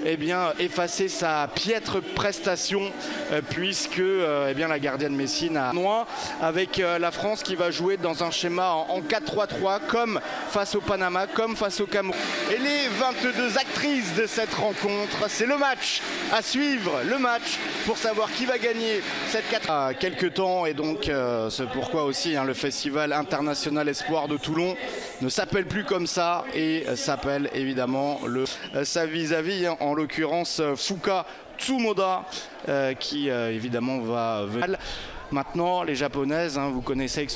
eh bien, effacer sa piètre prestation puisque eh bien, la gardienne Messine a noir avec la France qui va jouer dans un schéma en 4-3-3 comme face au Panama, comme face au Cameroun. Et les 22 actrices de cette rencontre, c'est le match à suivre, le match pour savoir qui va gagner cette 4 à quelques temps. Et donc c'est pourquoi aussi le Festival international Espoir de Toulon ne s'appelle plus comme ça et s'appelle évidemment sa vis-à-vis, en l'occurrence Fuka Tsumoda qui évidemment va venir. Maintenant, les japonaises, vous connaissez que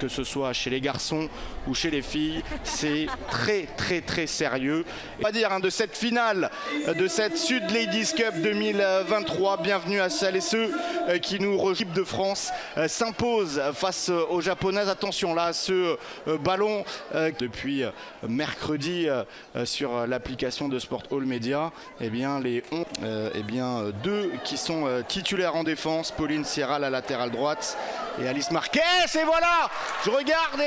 ce soit chez les garçons ou chez les filles, c'est très sérieux. On va dire de cette finale, de cette Sud Ladies Cup 2023, bienvenue à celles et ceux qui nous rejoignent. L'équipe de France s'impose face aux japonaises. Attention là, ce ballon depuis mercredi sur l'application de Sport All Media, eh bien les deux qui sont titulaires en défense, Pauline Sierra la latérale droite et Alice Marquez, et voilà, je regarde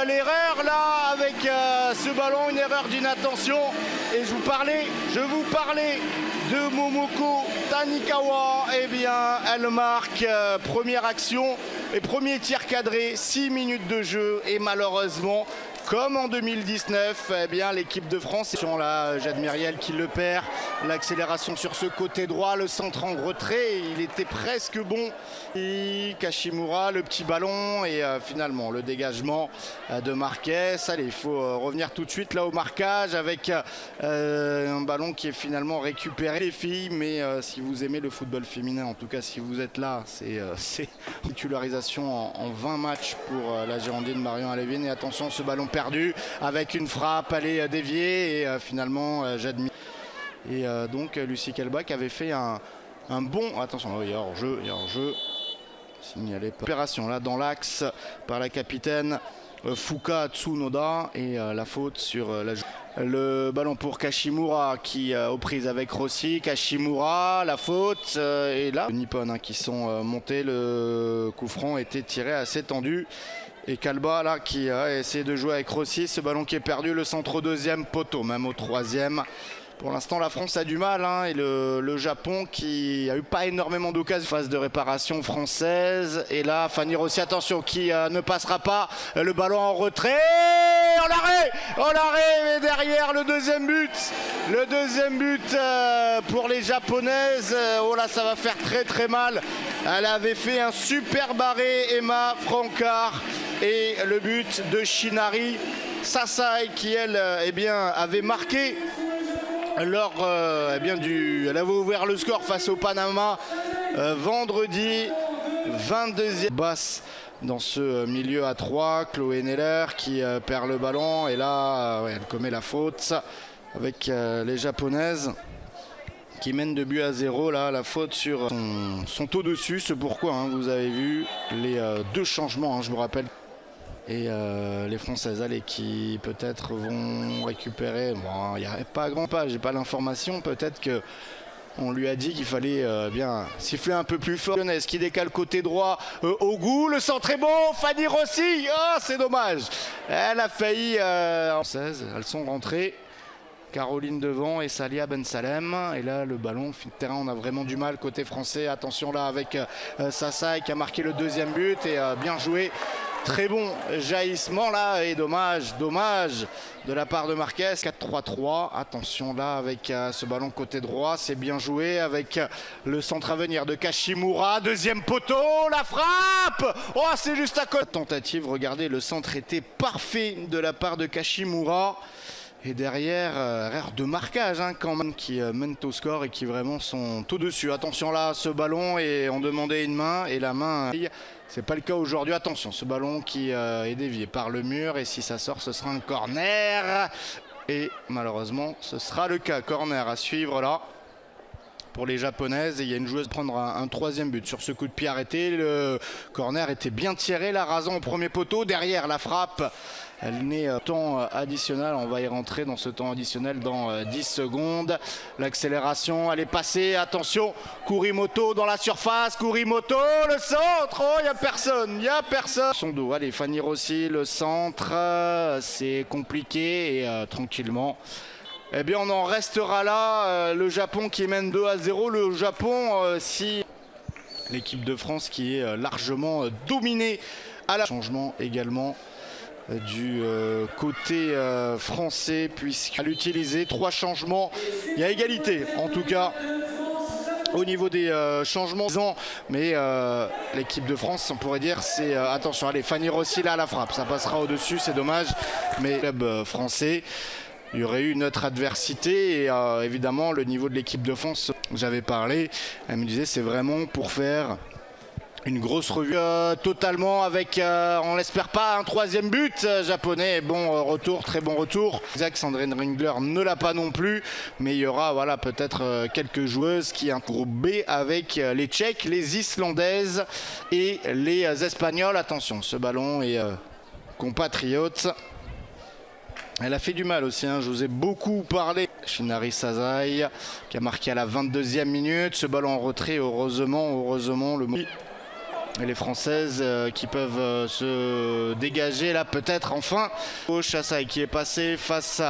l'erreur là avec ce ballon, une erreur d'inattention, et je vous parlais de Momoko Tanikawa. Eh bien elle marque première action et premier tir cadré, 6 minutes de jeu, et malheureusement comme en 2019, eh bien l'équipe de France, là, Jade Myriel qui le perd, l'accélération sur ce côté droit, le centre en retrait, il était presque bon. Et Kashimura, le petit ballon et finalement le dégagement de Marquez. Allez, il faut revenir tout de suite là au marquage avec un ballon qui est finalement récupéré. Les filles, mais si vous aimez le football féminin, en tout cas si vous êtes là, c'est titularisation en 20 matchs pour la Girondine Marion Alévin. Et attention, ce ballon perdu avec une frappe, elle est déviée et finalement Jade et donc Lucie Kelbach avait fait un bon, attention, il y a hors-jeu, signalé opération là dans l'axe par la capitaine Fuka Tsunoda, et la faute sur le ballon pour Kashimura qui aux prises avec Rossi. Kashimura, la faute, et là les Nippon qui sont montés, le coup franc était tiré assez tendu. Et Kalba là qui a essayé de jouer avec Rossi, ce ballon qui est perdu, le centre au deuxième poteau, même au troisième. Pour l'instant la France a du mal, et le Japon qui a eu pas énormément d'occasions. Phase de réparation française, et là Fanny Rossi, attention, qui ne passera pas, le ballon en retrait, en l'arrêt, et derrière le deuxième but pour les japonaises. Oh là, ça va faire très mal. Elle avait fait un super barré, Emma Francard, et le but de Shinari Sasai qui elle avait marqué lors elle avait ouvert le score face au Panama vendredi. 22e basse dans ce milieu à 3, Chloé Neller qui perd le ballon, et là elle commet la faute avec les japonaises qui mènent de but à 0. Là, la faute sur son au-dessus, c'est pourquoi vous avez vu les deux changements, je vous rappelle. Et les Françaises, allez, qui peut-être vont récupérer, bon, il n'y a pas grand pas, j'ai pas l'information, peut-être que on lui a dit qu'il fallait bien siffler un peu plus fort. Lyonnaise qui décale côté droit au goût, le centre est bon, Fanny Rossi, c'est dommage, elle a failli Françaises, elles sont rentrées, Caroline devant et Salia Ben Salem, et là le ballon fin de terrain, on a vraiment du mal côté français. Attention là avec Sasai qui a marqué le deuxième but, et bien joué. Très bon jaillissement là, et dommage de la part de Marquez. 4-3-3, attention là avec ce ballon côté droit, c'est bien joué avec le centre à venir de Kashimura, deuxième poteau, la frappe, c'est juste à côté. Tentative, regardez, le centre était parfait de la part de Kashimura. Et derrière, erreur de marquage quand même, qui mènent au score et qui vraiment sont au-dessus. Attention là, ce ballon, et on demandait une main, et la main, c'est pas le cas aujourd'hui. Attention, ce ballon qui est dévié par le mur, et si ça sort, ce sera un corner. Et malheureusement, ce sera le cas. Corner à suivre là pour les japonaises, et il y a une joueuse prendre un troisième but sur ce coup de pied arrêté. Le corner était bien tiré, la rasant au premier poteau. Derrière, la frappe, elle n'est temps additionnel, on va y rentrer dans ce temps additionnel dans 10 secondes. L'accélération, elle est passée, attention, Kurimoto dans la surface, Kurimoto, le centre, il n'y a personne, son dos, allez, Fanny Rossi, le centre, c'est compliqué, et tranquillement eh bien on en restera là. Le Japon qui mène 2-0. Le Japon, si l'équipe de France qui est largement dominée à la changement également du côté français, puisqu'à l'utiliser 3 changements, il y a égalité en tout cas au niveau des changements, mais l'équipe de France, on pourrait dire, c'est attention, allez, Fanny Rossi là à la frappe, ça passera au-dessus, c'est dommage, mais le club français, il y aurait eu une autre adversité, et évidemment le niveau de l'équipe de France, j'avais parlé, elle me disait c'est vraiment pour faire une grosse revue totalement avec, on l'espère pas, un 3e but japonais. Bon retour, très bon retour. Zach Sandrine Ringler ne l'a pas non plus, mais il y aura voilà, peut-être quelques joueuses qui ont un groupe B avec les Tchèques, les Islandaises et les Espagnols. Attention, ce ballon est compatriote. Elle a fait du mal aussi, hein. Je vous ai beaucoup parlé. Shinari Sasai qui a marqué à la 22e minute. Ce ballon en retrait, heureusement le et les Françaises qui peuvent se dégager là peut-être enfin. Sasai qui est passé face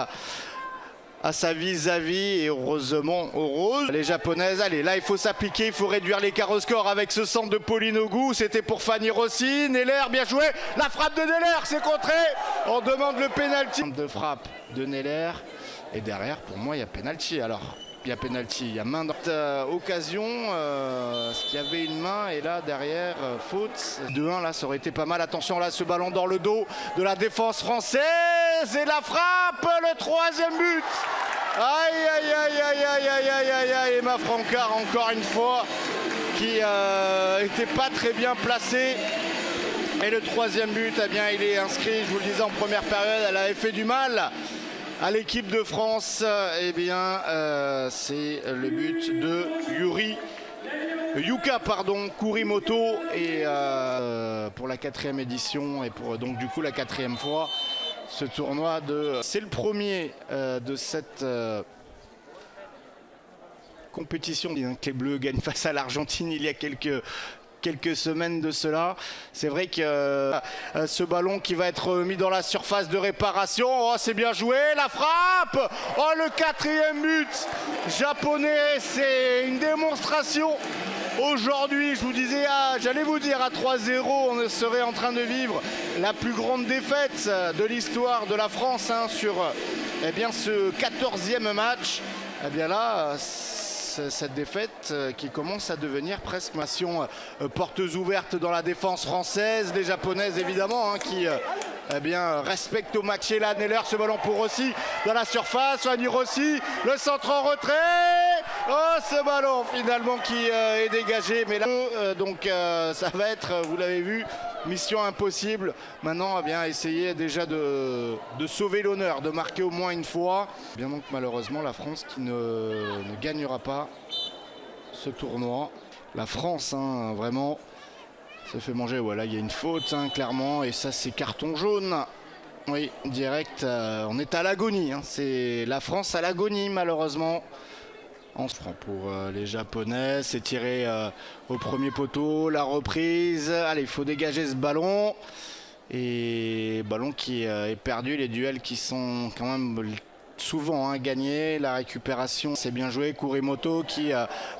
à sa vis-à-vis et heureusement rose. Les Japonaises, allez là il faut s'appliquer, il faut réduire l'écart au score avec ce centre de Pauline Ogou. C'était pour Fanny Rossi. Neller, bien joué. La frappe de Neller, c'est contré. On demande le pénalty. De frappe de Neller et derrière pour moi il y a pénalty alors. Il y a pénalty, il y a main dans occasion, ce qu'il y avait une main et là derrière faute. 2-1 là ça aurait été pas mal. Attention là ce ballon dans le dos de la défense française et la frappe, le 3e but. Aïe aïe aïe aïe aïe aïe aïe aïe aïe. Emma Francard encore une fois qui était pas très bien placée. Et le 3e but, eh bien il est inscrit, je vous le disais en première période, elle avait fait du mal à l'équipe de France. Eh bien c'est le but de Yuka Kurimoto et pour la 4e édition et pour donc du coup la 4e fois ce tournoi c'est le premier de cette compétition que les Bleus gagnent face à l'Argentine il y a quelques semaines de cela. C'est vrai que ce ballon qui va être mis dans la surface de réparation, oh, c'est bien joué, la frappe, oh le 4e but japonais, c'est une démonstration. Aujourd'hui, je vous disais, j'allais vous dire à 3-0, on serait en train de vivre la plus grande défaite de l'histoire de la France hein, sur eh bien, ce 14e match. Eh bien là, cette défaite qui commence à devenir presque nation portes ouvertes dans la défense française. Les Japonaises évidemment hein, qui eh bien, respectent au match. Et là, Neller, ce ballon pour Rossi dans la surface. Fanny Rossi, le centre en retrait. Oh, ce ballon finalement qui est dégagé. Mais là, donc ça va être, vous l'avez vu, mission impossible. Maintenant, eh bien, essayer déjà de sauver l'honneur, de marquer au moins une fois. Bien donc malheureusement, la France qui ne gagnera pas ce tournoi. La France, hein, vraiment, se fait manger. Voilà, il y a une faute, hein, clairement, et ça, c'est carton jaune. Oui, direct. On est à l'agonie. Hein. C'est la France à l'agonie, malheureusement. On se prend pour les Japonais. C'est tiré au premier poteau. La reprise. Allez, il faut dégager ce ballon. Et ballon qui est perdu. Les duels qui sont quand même souvent hein, gagnés. La récupération, c'est bien joué. Kurimoto qui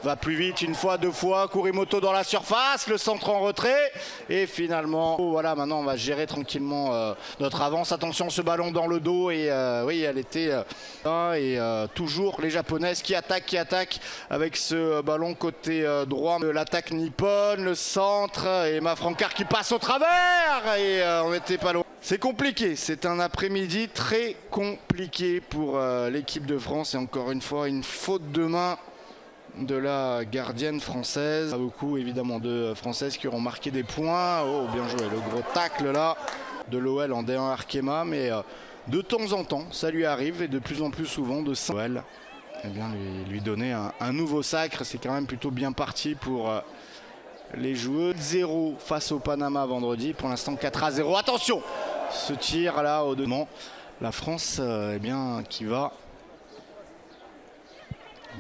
va plus vite une fois, 2 fois. Kurimoto dans la surface. Le centre en retrait. Et finalement, voilà, maintenant on va gérer tranquillement notre avance. Attention, ce ballon dans le dos. Et oui, elle était là. Et toujours les Japonaises qui attaquent avec ce ballon côté droit de l'attaque nippone. Le centre. Et Emma Francard qui passe au travers. Et on n'était pas loin. C'est compliqué, c'est un après-midi très compliqué pour l'équipe de France et encore une fois une faute de main de la gardienne française. Pas beaucoup évidemment de Françaises qui auront marqué des points. Oh bien joué, le gros tacle là de l'OL en D1 Arkema, mais de temps en temps ça lui arrive et de plus en plus souvent de l'OL. Eh bien lui donner un nouveau sacre, c'est quand même plutôt bien parti pour les joueurs. 0 face au Panama vendredi, pour l'instant 4-0. Attention, ce tir là au devant, la France eh bien, qui va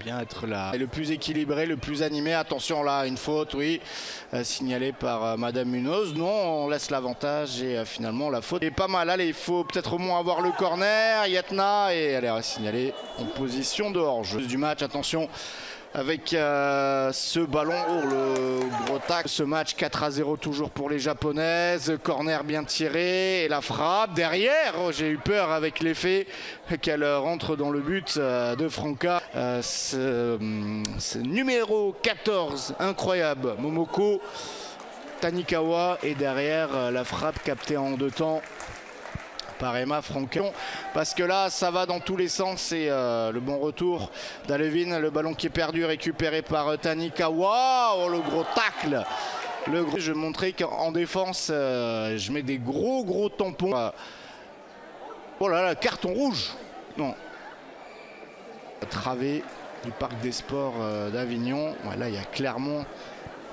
Bien être là, le plus équilibré, le plus animé. Attention là, une faute, oui, signalée par Madame Munoz. Non, on laisse l'avantage et finalement la faute est pas mal. Allez, il faut peut-être au moins avoir le corner. Yetna, et elle est signalée en position de hors-jeu du match. Attention avec ce ballon, le gros tac. Ce match 4-0 toujours pour les Japonaises. Corner bien tiré et la frappe derrière. Oh, j'ai eu peur avec l'effet qu'elle rentre dans le but de Franca. Ce numéro 14, incroyable, Momoko Tanikawa, et derrière la frappe captée en deux temps par Emma Franca. Parce que là ça va dans tous les sens, et le bon retour d'Alevin, le ballon qui est perdu récupéré par Tanikawa. Oh, le gros tacle, je montrais qu'en défense je mets des gros tampons. Oh là là, carton rouge. Non, travé du parc des sports d'Avignon. Là il y a clairement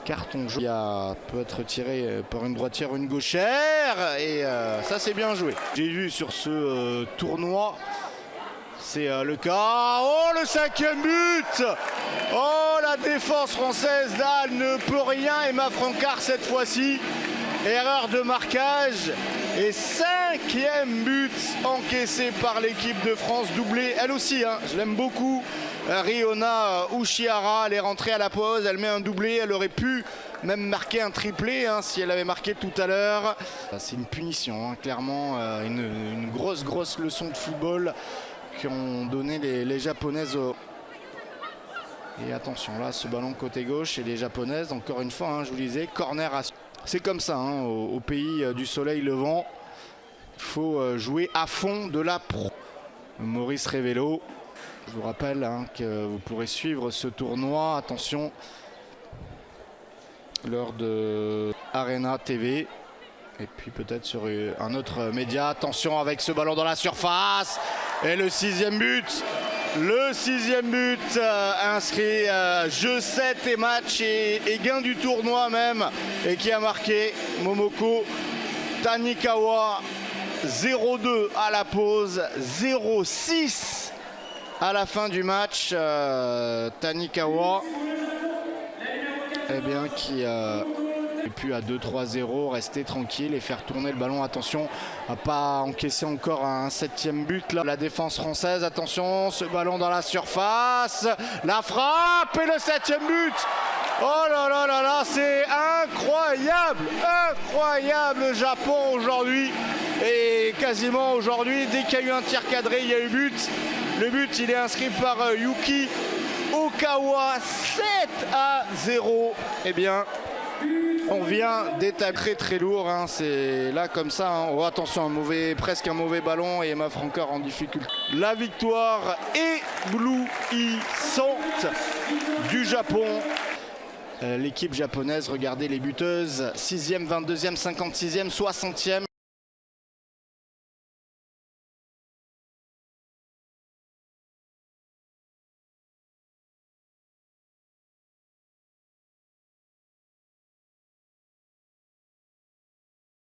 carton jaune. Il peut être tiré par une droitière ou une gauchère, et ça c'est bien joué. J'ai vu sur ce tournoi, c'est le cas. Oh, le 5e but. Oh, la défense française là ne peut rien. Emma Francard cette fois-ci, erreur de marquage, et 5e but encaissé par l'équipe de France, doublé elle aussi, hein, je l'aime beaucoup. Riona Uchiara, elle est rentrée à la pause, elle met un doublé, elle aurait pu même marquer un triplé si elle avait marqué tout à l'heure. C'est une punition, hein, clairement, une grosse leçon de football qu'ont donné les Japonaises. Et attention là, ce ballon côté gauche, et les Japonaises, encore une fois, hein, je vous disais, corner à... C'est comme ça, hein, au pays du soleil levant, il faut jouer à fond de la pro. Maurice Révélo. Je vous rappelle que vous pourrez suivre ce tournoi, attention, lors de Arena TV, et puis peut-être sur un autre média. Attention avec ce ballon dans la surface, et le 6e but. Le 6e but inscrit, jeu 7 et match et gain du tournoi même, et qui a marqué Momoko Tanikawa. 0-2 à la pause, 0-6 à la fin du match. Tanikawa, qui a pu à 2-3-0 rester tranquille et faire tourner le ballon. Attention à pas encaisser encore un 7e but là. La défense française, attention, ce ballon dans la surface, la frappe et le 7e but. Oh là là là là, c'est incroyable le Japon aujourd'hui, et quasiment aujourd'hui, dès qu'il y a eu un tir cadré, il y a eu but. Le but, il est inscrit par Yuki Okawa, 7-0. On vient d'établir très lourd, hein, c'est là comme ça, hein. Oh, attention, presque un mauvais ballon, et Emma Francard en difficulté. La victoire éblouissante du Japon. L'équipe japonaise, regardez les buteuses, 6e, 22e, 56e, 60e.